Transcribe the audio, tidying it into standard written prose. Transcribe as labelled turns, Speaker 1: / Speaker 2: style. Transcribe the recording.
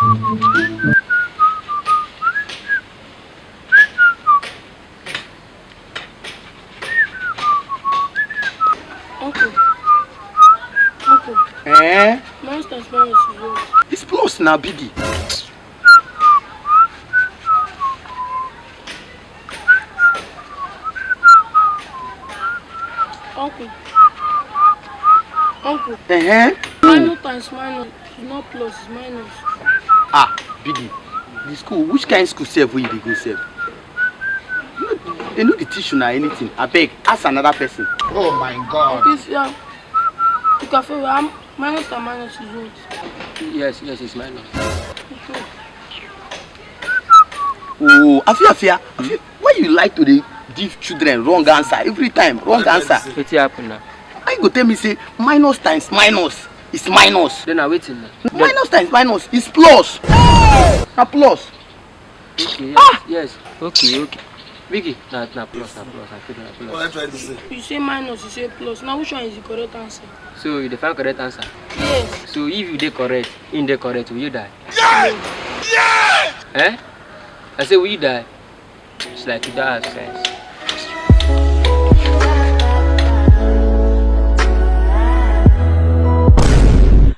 Speaker 1: Uncle. Uncle.
Speaker 2: Eh?
Speaker 1: Minus times minus is what?
Speaker 2: It's plus now, Biggie.
Speaker 1: Uncle. Uncle.
Speaker 2: Uh-huh.
Speaker 1: Minus times minus is not plus, it's minus.
Speaker 2: Ah, Biggie. The school, which kind of school serve will you go serve? They know the teach you anything. I beg, ask another person.
Speaker 3: Oh my God.
Speaker 1: Okay, yeah. You can feel minus times minus is what?
Speaker 4: Yes, it's minus.
Speaker 1: Okay.
Speaker 2: Oh, Afia. Why you like to give children wrong answer every time? Wrong answer.
Speaker 4: What's happen now?
Speaker 2: Why you go tell me say minus times minus is minus?
Speaker 4: Then I waiting now.
Speaker 2: Minus times minus is plus. A plus.
Speaker 4: Okay, yes. Okay. Vicky, nah, plus. I feel that plus.
Speaker 3: What am I trying to say?
Speaker 1: You say minus, you say plus. Now which one is the correct answer?
Speaker 4: So you define correct answer.
Speaker 1: Yes.
Speaker 4: So if you dey correct, incorrect, will you die?
Speaker 3: Yes!
Speaker 4: Eh? I say will you die? It's like you die as sense.